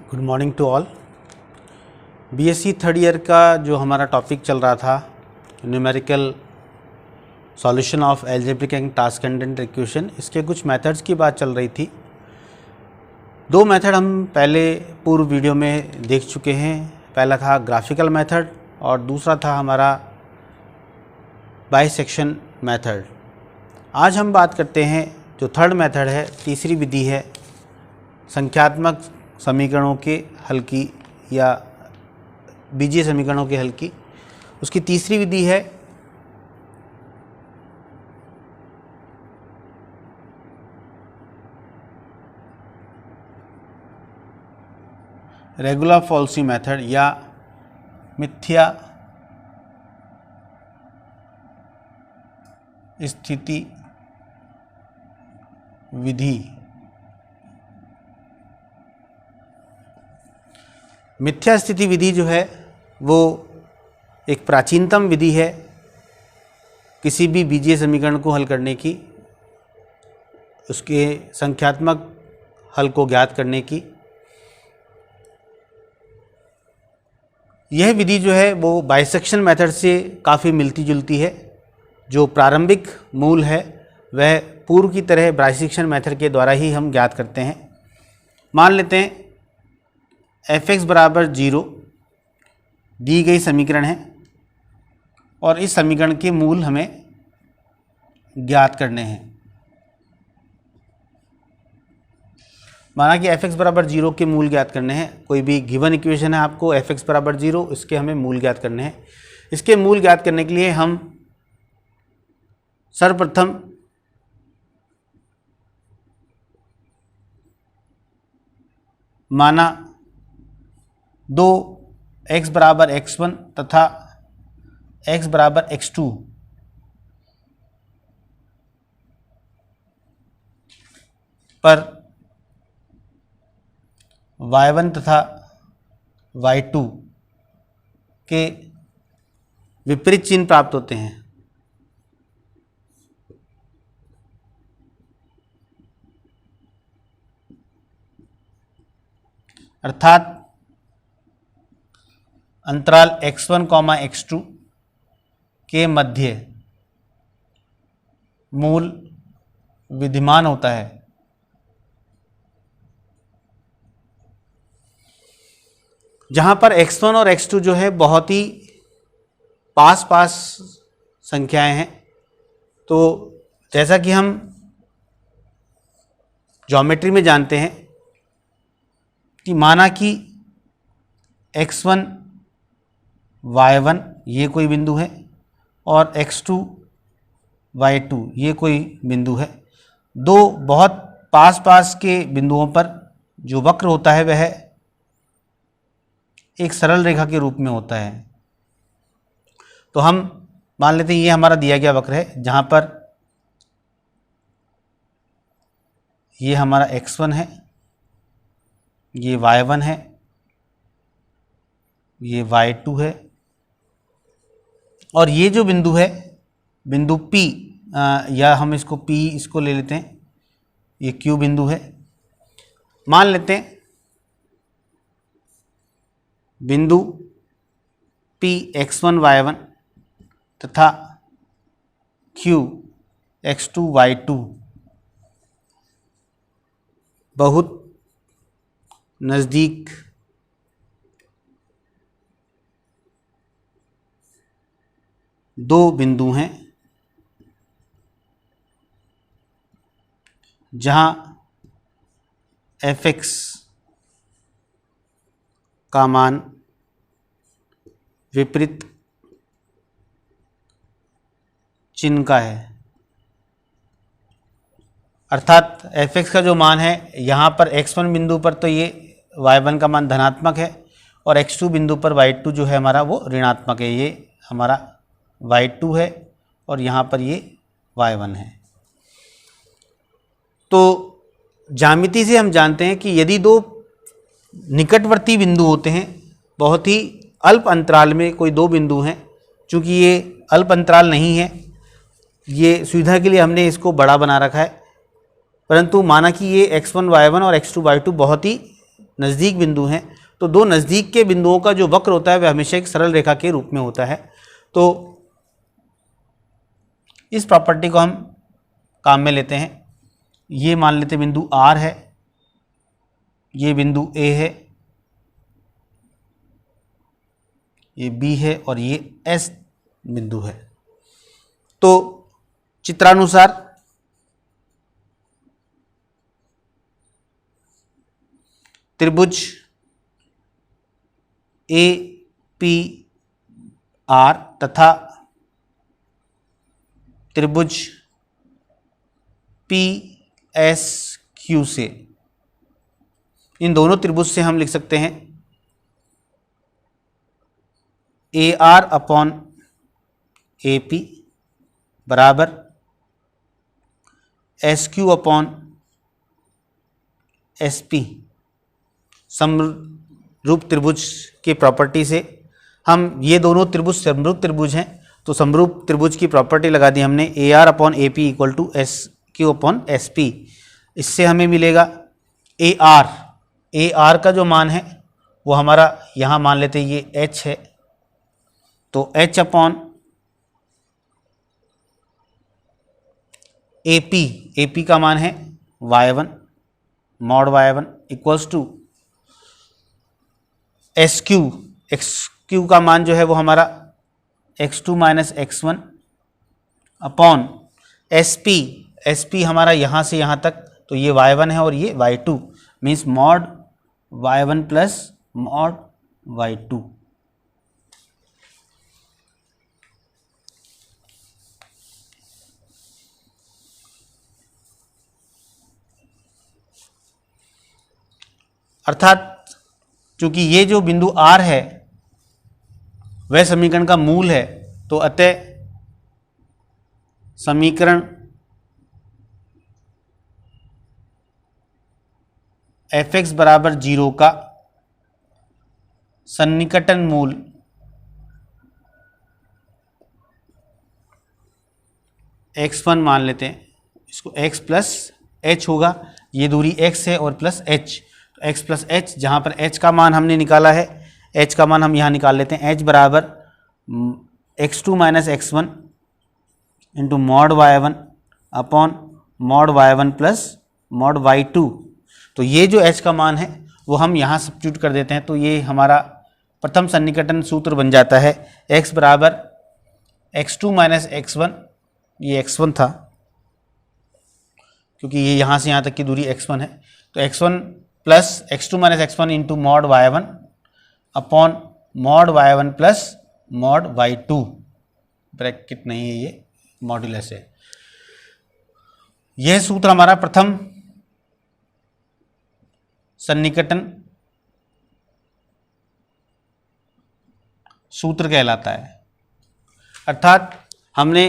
Good morning to all. BSc third year का जो हमारा टॉपिक चल रहा था numerical solution of algebraic and transcendent equation, इसके कुछ मेथड्स की बात चल रही थी। दो मेथड हम पहले पूर्व वीडियो में देख चुके हैं। पहला था ग्राफिकल मेथड और दूसरा था हमारा बाइसेक्शन मेथड। आज हम बात करते हैं जो थर्ड मेथड है, तीसरी विधि है संख्यात्मक समीकरणों के हल की या बीजीय समीकरणों के हल की। उसकी तीसरी विधि है रेगुलर फॉल्सी मेथड या मिथ्या स्थिति विधि। मिथ्या स्थिति विधि जो है वो एक प्राचीनतम विधि है किसी भी बीजीय समीकरण को हल करने की, उसके संख्यात्मक हल को ज्ञात करने की। यह विधि जो है वो बाइसेक्शन मेथड से काफ़ी मिलती जुलती है। जो प्रारंभिक मूल है वह पूर्व की तरह बाइसेक्शन मेथड के द्वारा ही हम ज्ञात करते हैं। मान लेते हैं f(x) बराबर 0 दी गई समीकरण है और इस समीकरण के मूल हमें ज्ञात करने हैं। माना कि f(x) बराबर 0 के मूल ज्ञात करने हैं। कोई भी गिवन इक्वेशन है आपको f(x) बराबर 0, इसके हमें मूल ज्ञात करने हैं। इसके मूल ज्ञात करने के लिए हम सर्वप्रथम माना दो x बराबर x1 तथा x बराबर x2 पर y1 तथा y2 के विपरीत चिन्ह प्राप्त होते हैं। अर्थात अंतराल x1, x2 के मध्य मूल विद्यमान होता है। जहाँ पर x1 और x2 जो है बहुत ही पास पास संख्याएं हैं। तो जैसा कि हम ज्योमेट्री में जानते हैं कि माना कि x1 y1 ये कोई बिंदु है और x2 y2 ये कोई बिंदु है। दो बहुत पास पास के बिंदुओं पर जो वक्र होता है वह एक सरल रेखा के रूप में होता है। तो हम मान लेते हैं ये हमारा दिया गया वक्र है, जहाँ पर ये हमारा x1 है, ये y1 है, ये y2 है और ये जो बिंदु है बिंदु P, या हम इसको P इसको ले लेते हैं, ये Q बिंदु है। मान लेते हैं बिंदु P x1 y1 तथा Q x2 y2 बहुत नज़दीक दो बिंदु हैं जहाँ f(x) का मान विपरीत चिन्ह का है। अर्थात f(x) का जो मान है यहाँ पर x1 बिंदु पर तो ये y1 का मान धनात्मक है और x2 बिंदु पर y2 जो है हमारा वो ऋणात्मक है। ये हमारा y2 है और यहाँ पर ये y1 है। तो ज्यामिति से हम जानते हैं कि यदि दो निकटवर्ती बिंदु होते हैं, बहुत ही अल्प अंतराल में कोई दो बिंदु हैं, चूँकि ये अल्प अंतराल नहीं है, ये सुविधा के लिए हमने इसको बड़ा बना रखा है, परंतु माना कि ये x1 y1 और x2 y2 बहुत ही नज़दीक बिंदु हैं, तो दो नज़दीक के बिंदुओं का जो वक्र होता है वह हमेशा एक सरल रेखा के रूप में होता है। तो इस प्रॉपर्टी को हम काम में लेते हैं। ये मान लेते बिंदु R है, ये बिंदु A है, ये B है और ये S बिंदु है। तो चित्रानुसार त्रिभुज APR तथा त्रिभुज PSQ से, इन दोनों त्रिभुज से हम लिख सकते हैं AR अपॉन AP बराबर SQ अपॉन SP। समरूप त्रिभुज के प्रॉपर्टी से हम, ये दोनों त्रिभुज समरूप त्रिभुज हैं, तो समरूप त्रिभुज की प्रॉपर्टी लगा दी हमने, AR upon AP equal to SQ upon SP। इससे हमें मिलेगा AR का जो मान है वो हमारा यहाँ मान लेते हैं ये H है, तो H अपॉन AP का मान है y1 mod y1 equals to XQ का मान जो है वो हमारा x2 minus x1 upon SP हमारा यहाँ से यहाँ तक, तो ये y1 है और ये y2, means mod y1 plus mod y2। अर्थात चूंकि ये जो बिंदु R है वह समीकरण का मूल है, तो अतः समीकरण f(x) बराबर 0 का सन्निकटन मूल x1 मान लेते हैं, इसको x प्लस h होगा, ये दूरी x है और प्लस h, तो x प्लस h, जहाँ पर h का मान हमने निकाला है, h का मान हम यहाँ निकाल लेते हैं, h बराबर x2 minus x1 into mod y1 upon mod y1 plus mod y2। तो ये जो h का मान है वो हम यहाँ सब्स्टिट्यूट कर देते हैं, तो ये हमारा प्रथम सन्निकटन सूत्र बन जाता है, x बराबर x2 माइनस x1, ये x1 था क्योंकि ये यहाँ से यहाँ तक की दूरी x1 है, तो x1 plus x2 minus x1 into mod y1 upon mod y1 plus mod y2, bracket नहीं है, ये मॉड्यूलस है। यह सूत्र हमारा प्रथम सन्निकटन सूत्र कहलाता है। अर्थात हमने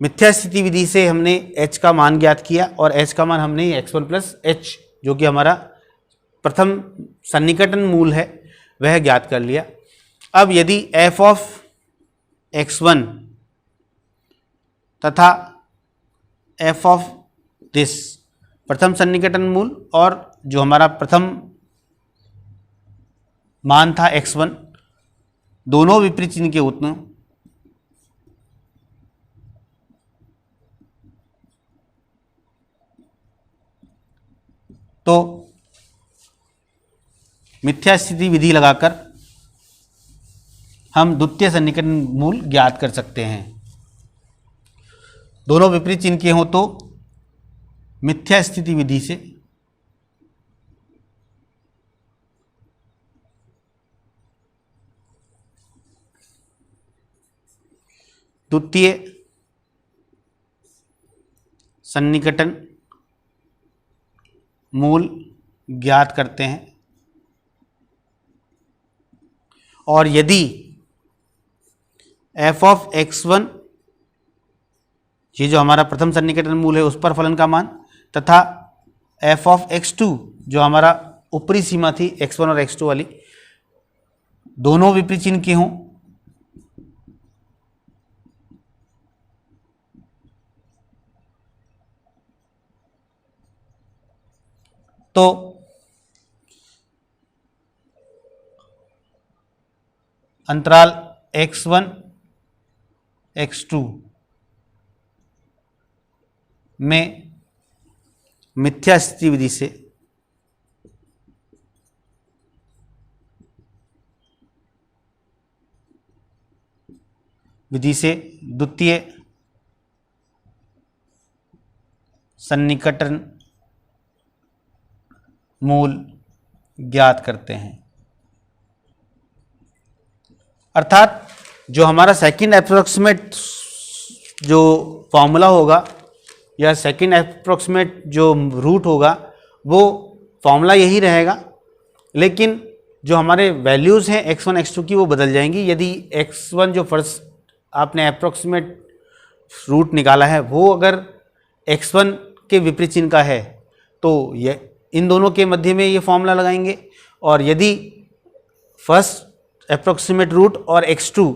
मिथ्या स्थिति विधि से हमने h का मान ज्ञात किया और h का मान हमने x1 प्लस h जो कि हमारा प्रथम सन्निकटन मूल है वह ज्ञात कर लिया। अब यदि f ऑफ x1 तथा f ऑफ दिस प्रथम सन्निकटन मूल और जो हमारा प्रथम मान था x1 दोनों विपरीत चिन्ह के उत्तर, तो मिथ्या स्थिति विधि लगाकर हम द्वितीय सन्निकटन मूल ज्ञात कर सकते हैं। दोनों विपरीत चिन्ह के हों तो मिथ्या स्थिति विधि से द्वितीय सन्निकटन मूल ज्ञात करते हैं, और यदि f ऑफ x1 ये जो हमारा प्रथम सन्निकटन मूल है उस पर फलन का मान तथा f ऑफ x2 जो हमारा ऊपरी सीमा थी x1 और x2 वाली दोनों विपरीत चिन्ह के हों तो अंतराल x1 x2 में मिथ्या स्थिति विधि से द्वितीय सन्निकटन मूल ज्ञात करते हैं। अर्थात जो हमारा सेकंड अप्रोक्सीमेट जो फॉर्मूला होगा या सेकंड अप्रोक्सीमेट जो रूट होगा वो फॉर्मूला यही रहेगा, लेकिन जो हमारे वैल्यूज़ हैं x1 x2 की वो बदल जाएंगी। यदि x1 जो फर्स्ट आपने अप्रोक्सीमेट रूट निकाला है वो अगर x1 के विपरीत चिन्ह का है तो ये इन दोनों के मध्य में ये फॉर्मूला लगाएंगे, और यदि फर्स्ट अप्रोक्सीमेट रूट और x2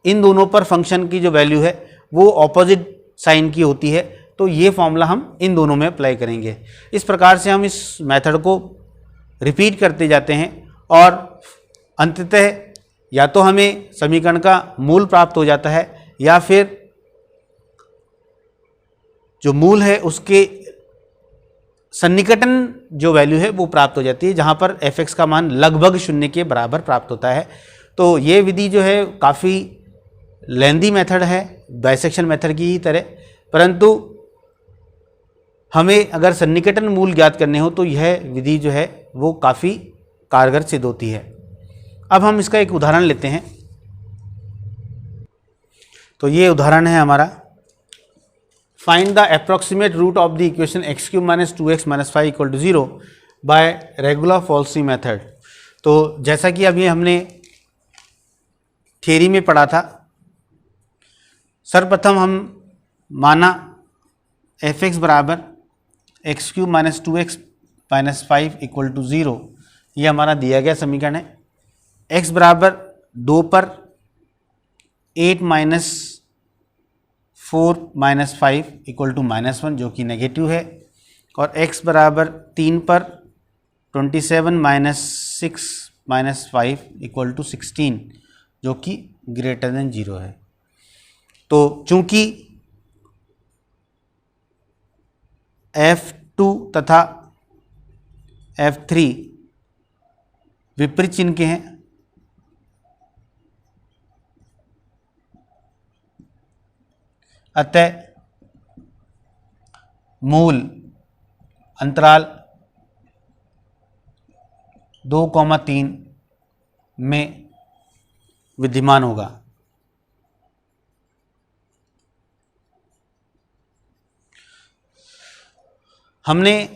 इन दोनों पर फंक्शन की जो वैल्यू है वो ऑपोजिट साइन की होती है तो ये फॉर्मूला हम इन दोनों में अप्लाई करेंगे। इस प्रकार से हम इस मेथड को रिपीट करते जाते हैं और अंततः या तो हमें समीकरण का मूल प्राप्त हो जाता है या फिर जो मूल है उसके सन्निकटन जो वैल्यू है वो प्राप्त हो जाती है, जहाँ पर f(x) का मान लगभग शून्य के बराबर प्राप्त होता है। तो ये विधि जो है काफ़ी लेंदी मेथड है बाइसेक्शन मेथड की ही तरह, परंतु हमें अगर सन्निकटन मूल ज्ञात करने हो तो यह विधि जो है वो काफ़ी कारगर सिद्ध होती है। अब हम इसका एक उदाहरण लेते हैं। तो ये उदाहरण है हमारा, find the approximate root of the equation x³ minus 2x minus 5 equal to 0 by regular falsi method. तो जैसा कि अभी हमने थियरी में पढ़ा था, सर्वप्रथम हम माना f(x) बराबर x³ minus 2x minus 5 equal to 0, ये हमारा दिया गया समीकरण है। x बराबर 2 पर 8 माइनस 4 माइनस 5 इक्वल टू -1 जो कि नेगेटिव है, और x बराबर 3 पर 27 माइनस 6 माइनस 5 इक्वल टू 16 जो कि ग्रेटर देन 0 है। तो चूंकि f2 तथा f3 विपरीत चिन्ह के हैं, अतः मूल अंतराल 2,3 में विद्यमान होगा। हमने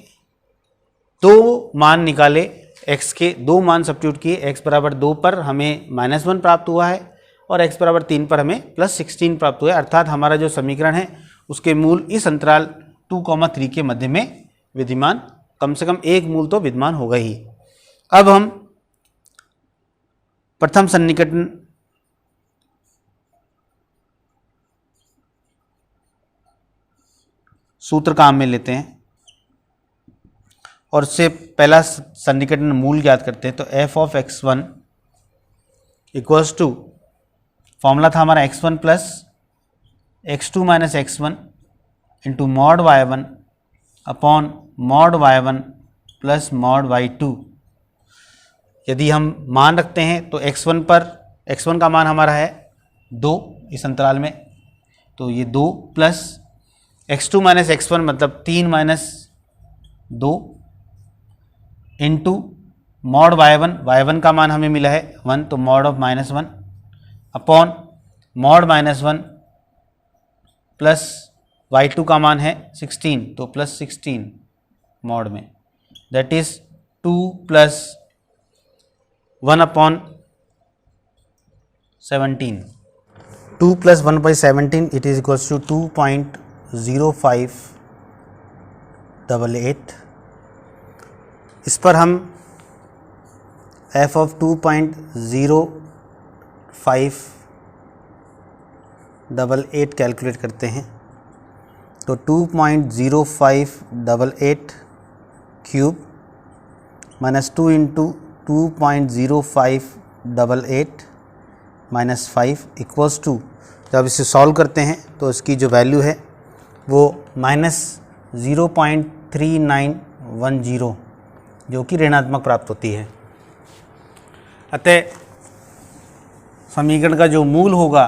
दो मान निकाले, x के दो मान सब्स्टिट्यूट किए। x बराबर 2 पर हमें -1 प्राप्त हुआ है और x बराबर 3 पर हमें +16 प्राप्त हुआ है, अर्थात हमारा जो समीकरण है उसके मूल इस अंतराल 2,3 के मध्य में विद्यमान, कम से कम एक मूल तो विद्यमान होगा ही। अब हम प्रथम सन्निकटन सूत्र काम में लेते हैं और उससे पहला सन्निकटन मूल ज्ञात करते हैं। तो f(x1) इक्वल्स टू, फॉर्मूला था हमारा x1 plus x2 minus x1 into mod y1 upon mod y1 plus mod y2। यदि हम मान रखते हैं तो x1 पर, x1 का मान हमारा है 2 इस अंतराल में, तो ये 2 प्लस x2 माइनस x1 मतलब 3 माइनस 2 इंटू मॉड y1 का मान हमें मिला है 1, तो mod of -1 upon mod -1 plus y2 का मान है 16, तो प्लस 16 मॉड में, that is 2 plus 1 upon 17, 2 plus 1/17 it is equals to 2.0588। इस पर हम f ऑफ 2.0588 कैलकुलेट करते हैं। तो 2.0588 cube minus 2 into 2.0588 -5 equals to, जब इसे सॉल्व करते हैं तो इसकी जो वैल्यू है वो -0.3910 जो कि ऋणात्मक प्राप्त होती है। अतः समीकरण का जो मूल होगा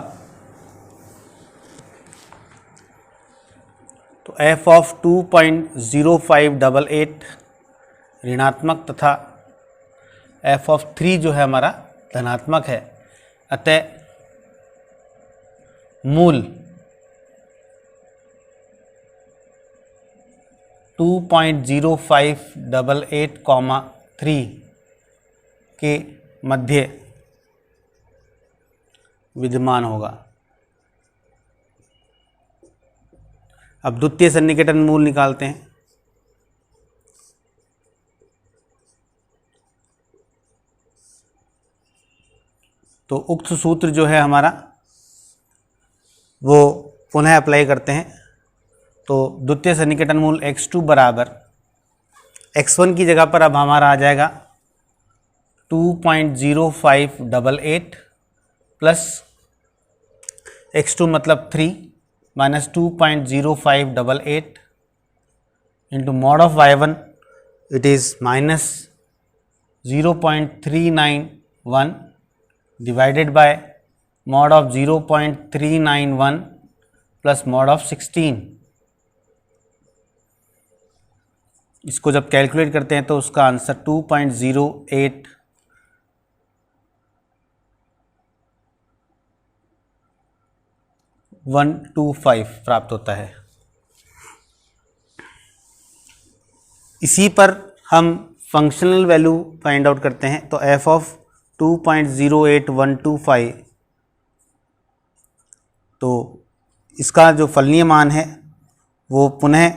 तो f ऑफ 2.0588 ऋणात्मक तथा f ऑफ 3 जो है हमारा धनात्मक है। अतः मूल 2.0588, 3 के मध्य विद्यमान होगा। अब द्वितीय सन्निकटन मूल निकालते हैं। तो उक्त सूत्र जो है हमारा वो पुनः अप्लाई करते हैं। तो द्वितीय सन्निकटन मूल x2 बराबर x1 की जगह पर अब हमारा आ जाएगा 2.0588 प्लस x2 मतलब 3 minus 2.0588 into mod of y1 it is minus 0.391 divided by mod of 0.391 plus mod of 16। इसको जब कैलकुलेट करते हैं तो उसका आंसर 2.08125 प्राप्त होता है। इसी पर हम फंक्शनल वैल्यू फाइंड आउट करते हैं। तो f ऑफ 2.08125, तो इसका जो फलनीय मान है वो पुनः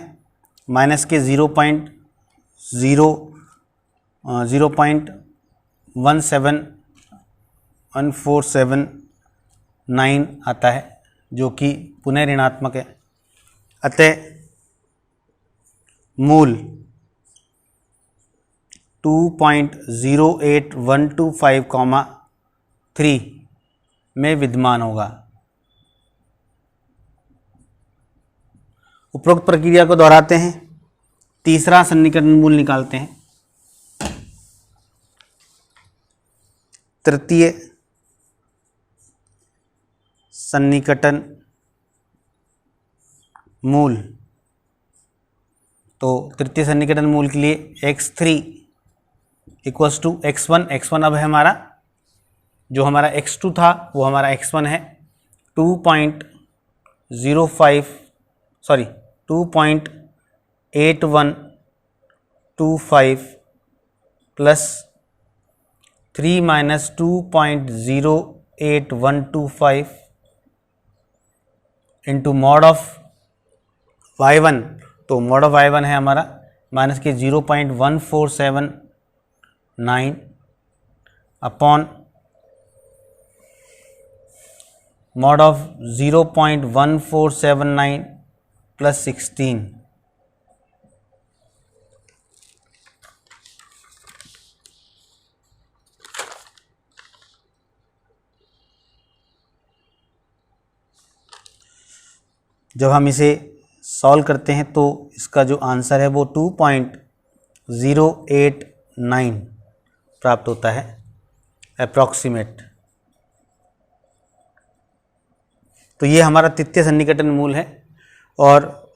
माइनस के 0.17147 आता है जो कि पुनः ऋणात्मक है। अतः मूल 2.08125, 3 में विद्यमान होगा। उपरोक्त प्रक्रिया को दोहराते हैं। तीसरा सन्निकटन मूल निकालते हैं। तृतीय सन्निकटन मूल, तो तृतीय सन्निकटन मूल के लिए x3 equals to x1, x1 अब है हमारा, जो हमारा x2 था वो हमारा x1 है। 2.8125 plus 3 minus 2.08125 into mod of y1, तो मॉड ऑफ y1 है हमारा माइनस के 0.1479 अपॉन मॉड ऑफ 0.1479 प्लस 16। जब हम इसे सॉल्व करते हैं तो इसका जो आंसर है वो 2.089 प्राप्त होता है अप्रॉक्सीमेट। तो ये हमारा तृतीय सन्निकटन मूल है। और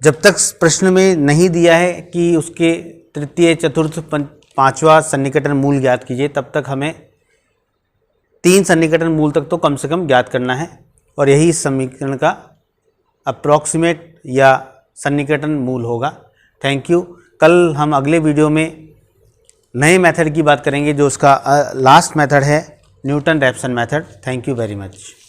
जब तक प्रश्न में नहीं दिया है कि उसके तृतीय, चतुर्थ, पांचवा सन्निकटन मूल ज्ञात कीजिए, तब तक हमें 3 सन्निकटन मूल तक तो कम से कम ज्ञात करना है। और यही इस समीकरण का अप्रॉक्सीमेट या सन्निकटन मूल होगा। Thank you. कल हम अगले वीडियो में नए मेथड की बात करेंगे जो उसका लास्ट मेथड है, Newton Raphson method. Thank you very much.